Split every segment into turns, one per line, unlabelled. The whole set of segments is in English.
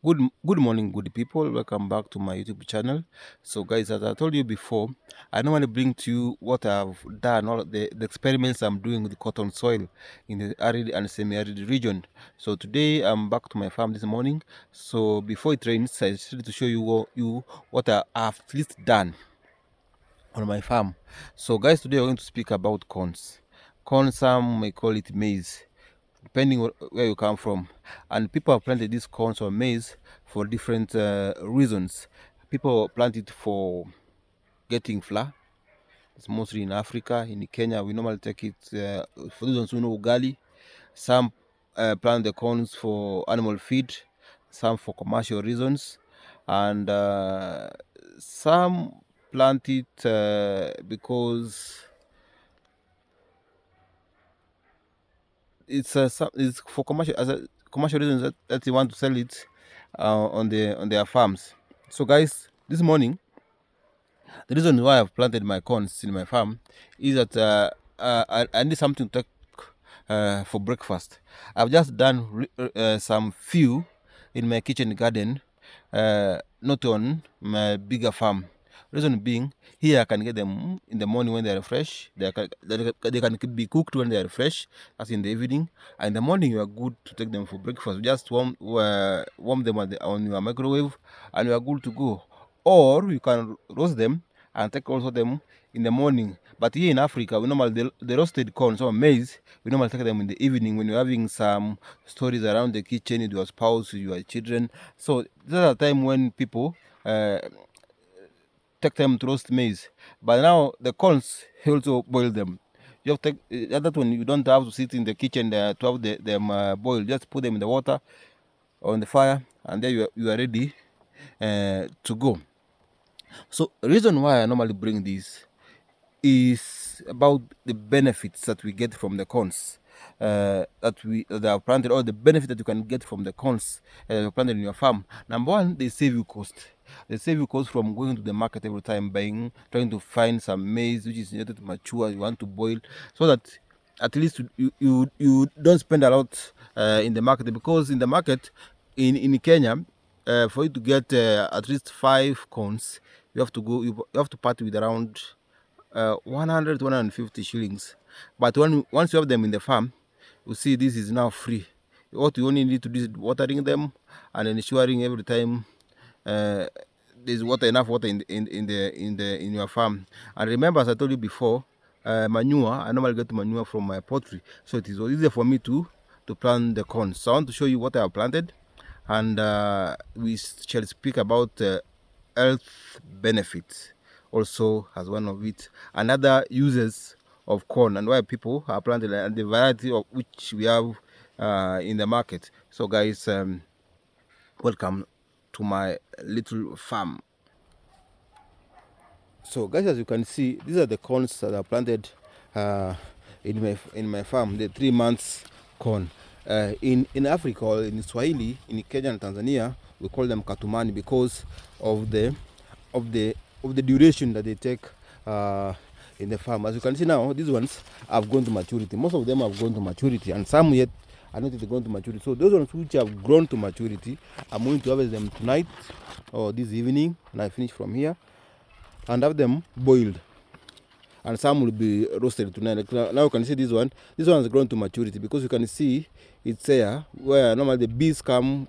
Good morning, good people. Welcome back to my YouTube channel. So, guys, as I told you before, I normally bring to you what I've done, all of the experiments I'm doing with the cotton soil in the arid and semi-arid region. So today I'm back to my farm this morning. So before it rains, I decided to show you what I have at least done on my farm. So, guys, today we're going to speak about corns. Corn, some may call it maize, depending where you come from. And people have planted these corns or maize for different reasons. People plant it for getting flour. It's mostly in Africa. In Kenya, we normally take it for those ones who know ugali. Some plant the corns for animal feed, some for commercial reasons, and some plant it because it's for commercial as a commercial reasons that they want to sell it on their farms. So, guys, this morning the reason why I've planted my corns in my farm is that I need something to take for breakfast. I've just done some few in my kitchen garden, not on my bigger farm. Reason being, here I can get them in the morning when they are fresh. They can be cooked when they are fresh. That's in the evening. And in the morning, you are good to take them for breakfast. Just warm them on your microwave, and you are good to go. Or you can roast them and take also them in the morning. But here in Africa, we normally the roasted corn, or maize, we normally take them in the evening when you're having some stories around the kitchen with your spouse, with your children. So there's a time when people take them to roast maize. But now the corns, you also boil them. You have to take that one. You don't have to sit in the kitchen to have them boiled. Just put them in the water on the fire, and then you are ready to go. So the reason why I normally bring this is about the benefits that we get from the corns that are planted, or the benefit that you can get from the corns planted in your farm. Number one, they save you cost. They save you cost from going to the market every time buying, trying to find some maize which is needed to mature, you want to boil, so that at least you don't spend a lot in the market, because in the market in Kenya, for you to get at least 5 corns, you have to part with around 100 150 shillings. But once you have them in the farm, you see this is now free. What you only need to do is watering them and ensuring every time uh, there's enough water in your farm. And remember, as I told you before, manure, I normally get manure from my poultry, so it is easier for me to plant the corn. So I want to show you what I have planted, and we shall speak about health benefits also as one of it, and other uses of corn, and why people are planted, and the variety of which we have in the market. So, guys, welcome to my little farm. So, guys, as you can see, these are the corns that are planted uh, in my farm. The 3 months corn. In Africa, or in Swahili, in Kenya and Tanzania, we call them katumani because of the of the of the duration that they take in the farm. As you can see now, these ones have gone to maturity. Most of them have gone to maturity, and some yet are not yet gone to maturity. So those ones which have grown to maturity, I'm going to harvest them tonight or this evening, and I finish from here and have them boiled, and some will be roasted tonight. Like now you can see this one. This one has grown to maturity because you can see it's there where normally the bees come,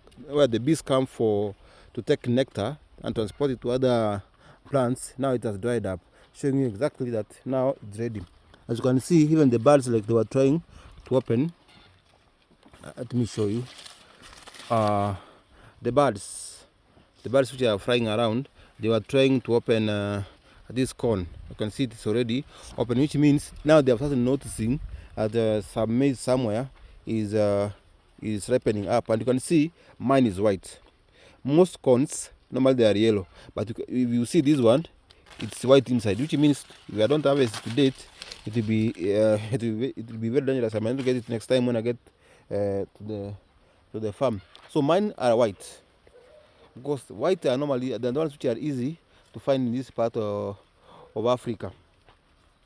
for to take nectar and transport it to other plants. Now it has dried up, showing you exactly that now it's ready. As you can see, even the birds, like they were trying to open. Let me show you. The birds, which are flying around, they were trying to open this corn. You can see it's already open, which means now they have started noticing that some maize somewhere is ripening up, and you can see mine is white. Most corns normally they are yellow, but if you see this one, it's white inside, which means if I don't harvest it to date, it will be it will be very dangerous. I might not get it next time when I get to the farm. So mine are white, because white are normally the ones which are easy to find in this part of Africa,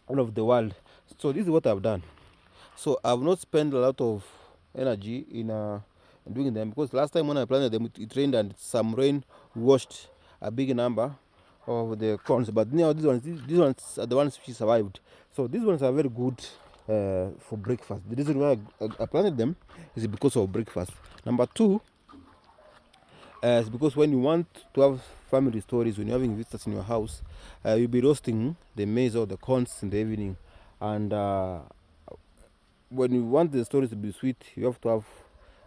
all of the world. So this is what I've done. So I've not spent a lot of energy doing them, because last time when I planted them, it rained and some rain washed a big number of the corns. But now these ones are the ones which survived. So these ones are very good for breakfast. The reason why I planted them is because of breakfast. Number two, is because when you want to have family stories, when you're having visitors in your house, you'll be roasting the maize or the corns in the evening. And when you want the stories to be sweet, you have to have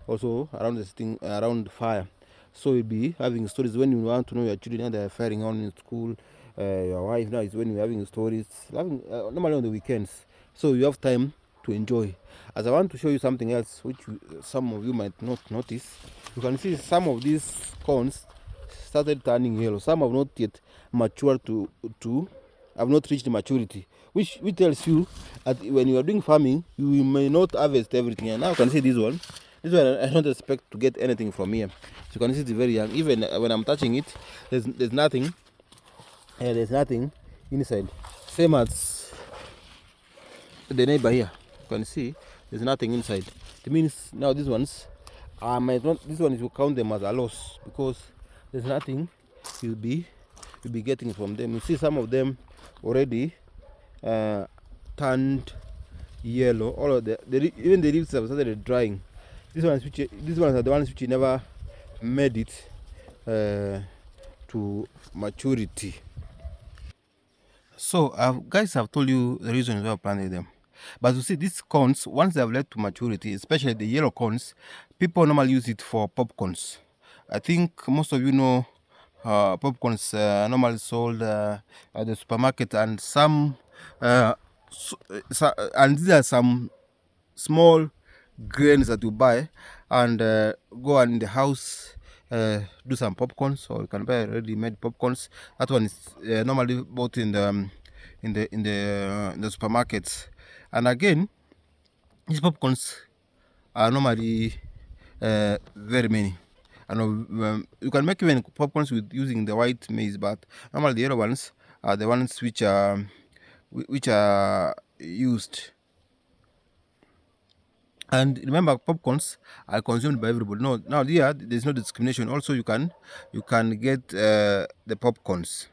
also around this thing around the fire. So you'll be having stories when you want to know your children how they're faring on in school. Your wife now is when you're having stories, normally on the weekends. So you have time to enjoy. As I want to show you something else, which some of you might not notice, you can see some of these corns started turning yellow. Some have not yet matured to have not reached maturity, which tells you that when you are doing farming, you may not harvest everything. And now you can see this one. This one I don't expect to get anything from here. So you can see it's very young. Even when I'm touching it, there's nothing. There's nothing inside. Same as the neighbor here. You can see there's nothing inside. It means now these ones, I might not. This one will count them as a loss because there's nothing you'll be getting from them. You see some of them already turned yellow. All of even the leaves have started drying. These ones are the ones which never made it to maturity. So guys, I've told you the reason why I planted them. But you see, these corns, once they have led to maturity, especially the yellow corns, people normally use it for popcorns. I think most of you know popcorns normally sold at the supermarket, and and these are some small grains that you buy and go and in the house do some popcorns, or you can buy ready-made popcorns. That one is normally bought in the supermarkets. And again, these popcorns are normally very many. And you can make even popcorns with using the white maize, but normally the yellow ones are the ones which are used. And remember, popcorns are consumed by everybody. No, now here there's no discrimination. Also, you can get the popcorns.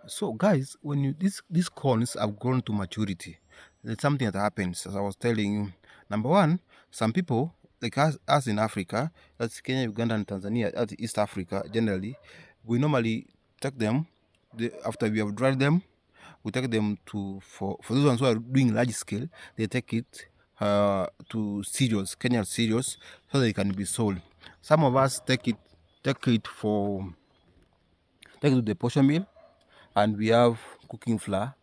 So, guys, when these corns have grown to maturity, there's something that happens. As I was telling you, number one, some people like us in Africa, that's Kenya, Uganda, and Tanzania, that's East Africa generally, we normally take them after we have dried them. We take them for those ones who are doing large scale. They take it to cereals, Kenyan cereals, so they can be sold. Some of us take it to the portion mill, and we have cooking flour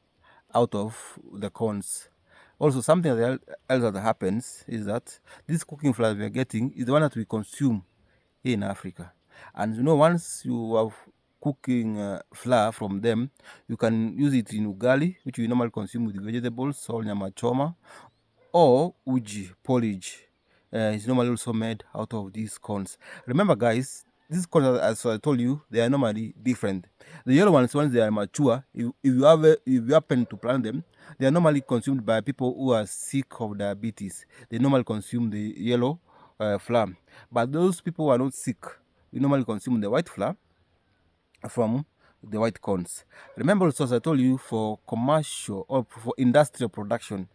out of the corns. Also, something else that happens is that this cooking flour we are getting is the one that we consume here in Africa. And you know, once you have cooking flour from them, you can use it in ugali, which we normally consume with vegetables, or nyama choma, or uji porridge. It's normally also made out of these corns. Remember, guys, these corns, as I told you, they are normally different. The yellow ones, once they are mature, if you happen to plant them, they are normally consumed by people who are sick of diabetes. They normally consume the yellow flour. But those people who are not sick, we normally consume the white flour from the white corns. Remember also, as I told you, for commercial or for industrial production,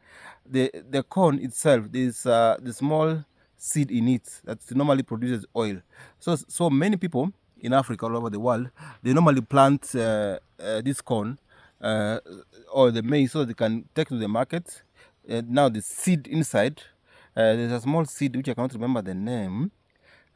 the corn itself, there's the small seed in it that normally produces oil. So many people in Africa, all over the world, they normally plant this corn or the maize so they can take to the market. Now the seed inside, there's a small seed which I can't remember the name.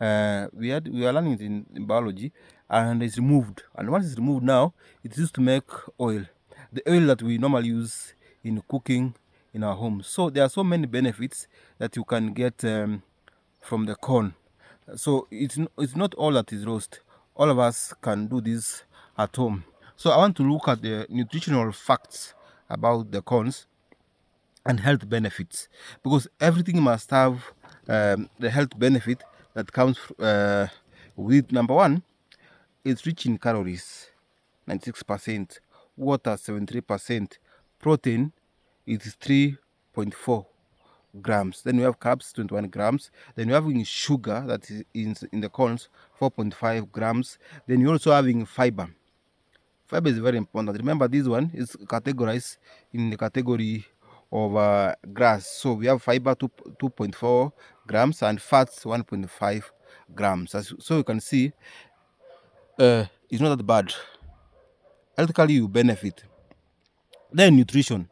We are learning it in biology, and it's removed. And once it's removed, now it's used to make oil, the oil that we normally use in cooking in our homes. So there are so many benefits that you can get from the corn. So it's not all that is roast. All of us can do this at home. So I want to look at the nutritional facts about the corns and health benefits, because everything must have the health benefit that comes with. Number one, it's rich in calories, 96%, water 73%, protein is 3.4, grams. Then we have carbs, 21 grams. Then you're having sugar, that is in the corns, 4.5 grams. Then you're also having fiber. Fiber is very important. Remember, this one is categorized in the category of grass. So we have fiber 2.4 grams and fats 1.5 grams. So you can see, it's not that bad. Healthically, you benefit. Then nutrition.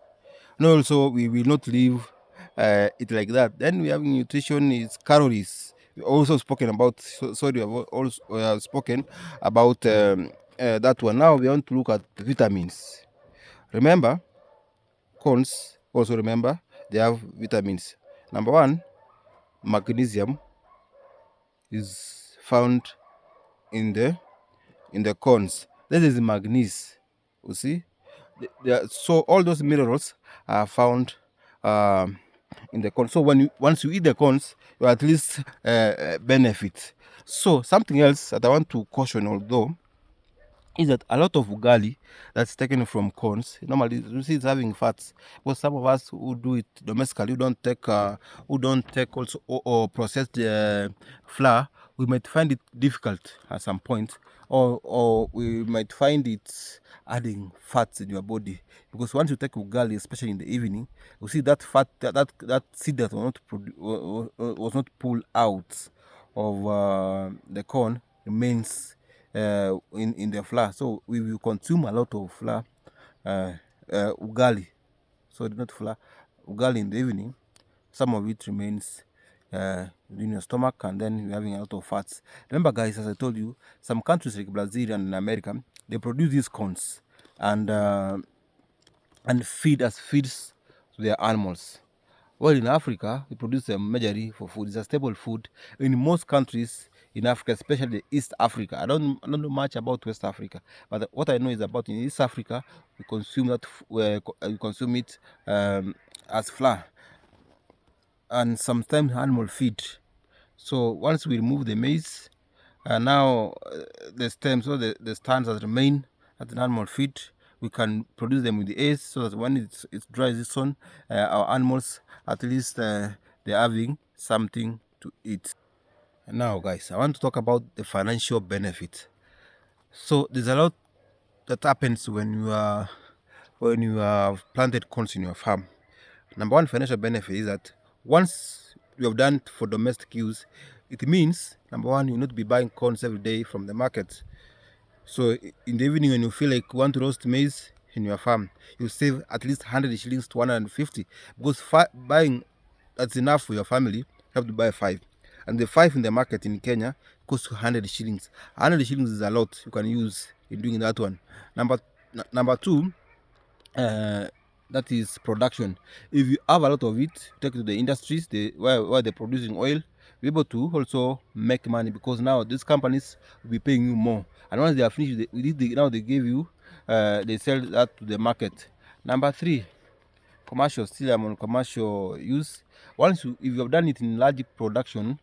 No, also we will not leave it like that. Then we have nutrition is calories. We also spoken about. Sorry, we have also spoken about that one. Now we want to look at vitamins. Remember, corns. Also remember they have vitamins. Number one, magnesium is found in the corns. This is magnesium. You see, so all those minerals are found in the corn. So once you eat the corns, you at least benefit. So something else that I want to caution, although, is that a lot of ugali that's taken from corns normally you see it's having fats. But some of us who do it domestically, who don't take also or processed flour, we might find it difficult at some point, or we might find it adding fats in your body, because once you take ugali, especially in the evening, you see that fat, that seed that was not pulled out of the corn remains in the flour. So we will consume a lot of flour, ugali. So not flour, ugali in the evening. Some of it remains in your stomach, and then you're having a lot of fats. Remember, guys, as I told you, some countries like Brazil and America, they produce these corns and feed as feeds to their animals. Well, in Africa, we produce them majorly for food. It's a staple food in most countries in Africa, especially East Africa. I don't know much about West Africa, but what I know is about in East Africa, we consume that we consume it as flour and sometimes animal feed. So once we remove the maize, now the stems or the stands that remain at an animal feed, we can produce them with the eggs, so that when it dries this on, our animals at least they're having something to eat. Now, guys, I want to talk about the financial benefit. So there's a lot that happens when you have planted corns in your farm. Number one financial benefit is that once you have done it for domestic use, it means number one, you not be buying corns every day from the market. So in the evening, when you feel like you want to roast maize in your farm, you save at least 100 shillings to 150, because buying that's enough for your family. You have to buy five, and the five in the market in Kenya costs 100 shillings. 100 shillings is a lot you can use in doing that one. Number two, uh, that is production. If you have a lot of it, take it to the industries, where they're producing oil, be able to also make money, because now these companies will be paying you more. And once they are finished with it, now they give you, they sell that to the market. Number three, commercial. Still, I'm on commercial use. If you have done it in large production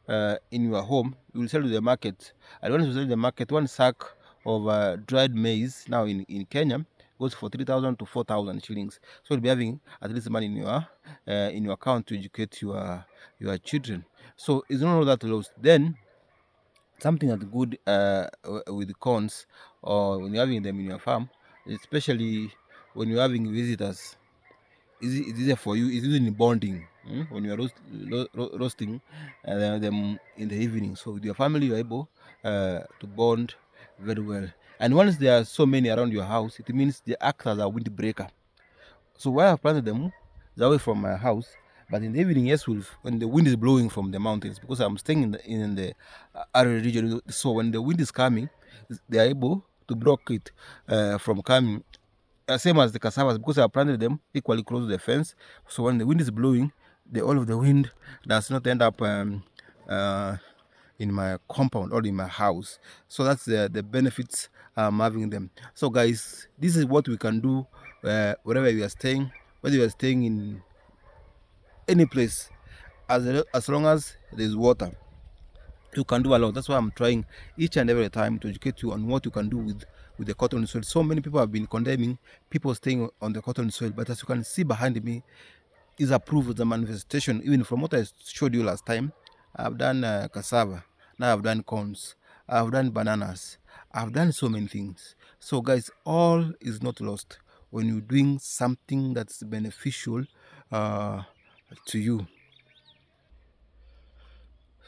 in your home, you will sell to the market. And once you sell to the market, one sack of dried maize now in Kenya goes for 3,000 to 4,000 shillings. So you'll be having at least money in your account to educate your children. So it's not all that lost. Then something that's good with corns, or when you're having them in your farm, especially when you're having visitors, it's easier for you. It's using bonding when you're roasting them in the evening. So with your family, you're able to bond very well. And once there are so many around your house, it means they act as a windbreaker. So where I've planted them is away from my house. But in the evening, yes, when the wind is blowing from the mountains, because I'm staying in the arid region. So when the wind is coming, they are able to block it from coming. Same as the cassavas, because I planted them equally close to the fence. So when the wind is blowing, all of the wind does not end up in my compound or in my house. So that's the benefits I'm having them. So guys, this is what we can do wherever you are staying, whether you are staying in any place, as long as there's water, you can do a lot. That's why I'm trying each and every time to educate you on what you can do with the cotton soil. So many people have been condemning people staying on the cotton soil, but as you can see behind me, is approved the manifestation. Even from what I showed you last time, I've done cassava, now I've done corns, I've done bananas, I've done so many things. So guys, all is not lost when you're doing something that's beneficial to you.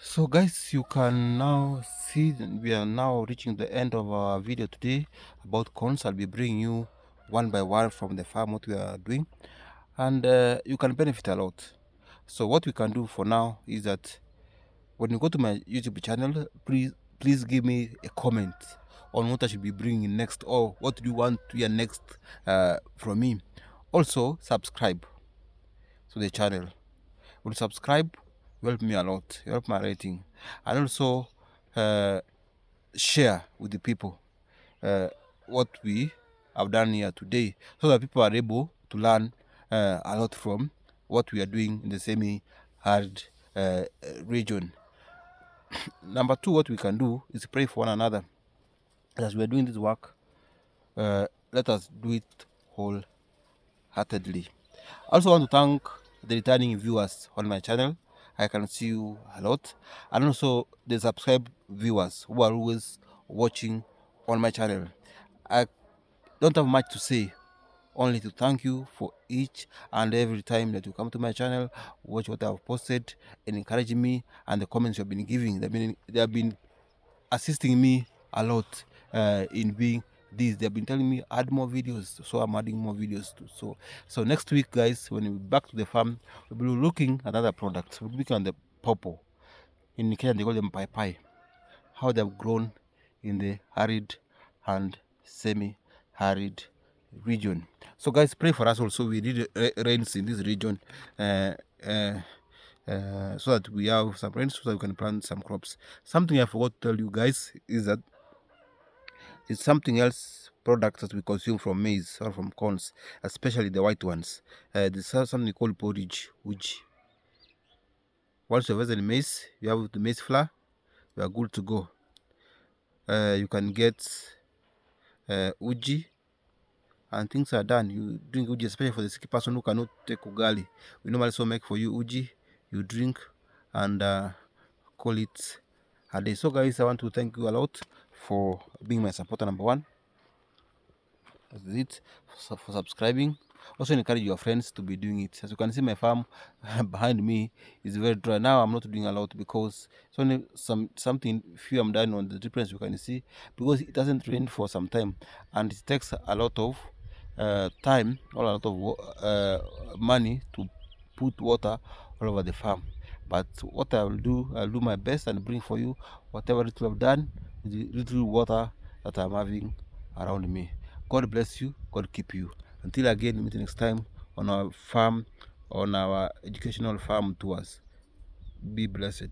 So guys, you can now see we are now reaching the end of our video today about corns. I'll be bringing you one by one from the farm what we are doing, and you can benefit a lot. So what we can do for now is that when you go to my YouTube channel, please give me a comment on what I should be bringing next, or what do you want to hear next from me. Also subscribe to the channel. When you subscribe, you help me a lot, you help my rating, and also share with the people what we have done here today, so that people are able to learn a lot from what we are doing in the semi-arid region. Number two, what we can do is pray for one another. As we are doing this work, let us do it wholeheartedly. I also want to thank the returning viewers on my channel. I can see you a lot, and also the subscribed viewers who are always watching on my channel. I don't have much to say, only to thank you for each and every time that you come to my channel, watch what I've posted, and encouraging me, and the comments you've been giving. They have been assisting me a lot in being this. They've been telling me add more videos, so I'm adding more videos too. So next week, guys, when we're back to the farm, we'll be looking at other products. We'll be looking at the purple. In Kenya they call them pai, how they've grown in the arid and semi-arid region. So guys, pray for us also. We need rains in this region, so that we have some rains, so that we can plant some crops. Something I forgot to tell you guys is that it's something else products that we consume from maize or from corns, especially the white ones. This is something called porridge, uji. Once you have the maize, you have the maize flour, you are good to go. You can get uji, and things are done. You drink uji, especially for the sick person who cannot take ugali. We normally so make for you uji, you drink, and call it a day. So guys, I want to thank you a lot for being my supporter number one. That's it, for subscribing. Also encourage your friends to be doing it. As you can see, my farm behind me is very dry. Now I'm not doing a lot because it's only something few I'm done on the difference you can see, because it doesn't rain for some time, and it takes a lot of time or a lot of money to put water all over the farm. But what I'll do my best and bring for you whatever little I've done with the little water that I'm having around me. God bless you, God keep you. Until again, meet next time on our farm, on our educational farm tours. Be blessed.